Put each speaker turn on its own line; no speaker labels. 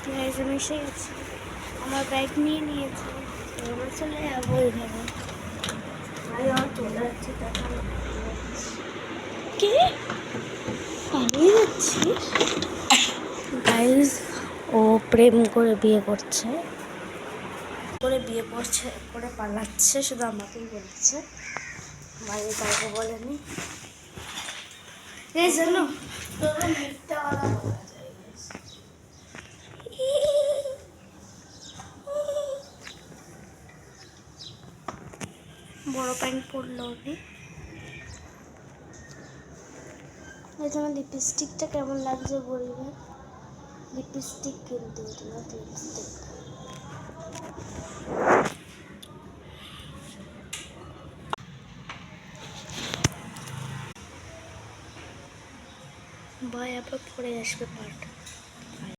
আমি এসে গেছি, আমার ব্যাগ নিয়ে নিয়েছি, আমরা চলে যাবো ওইভাবে। চলে যাচ্ছে, কে পালিয়ে যাচ্ছিস? গাইজ, ও প্রেম করে বিয়ে করছে, করে পালাচ্ছে, শুধু আমাকেই বলছে, বাড়ির কাউকে বলেনি। এই জানো বড় প্যান্ট পরলো উনি। এই তোমার লিপস্টিকটা কেমন লাগছে বলবে? লিপস্টিক কিন্তু এটা না, লিপস্টিক। ভাই আবার পরে আসবে পার্ট।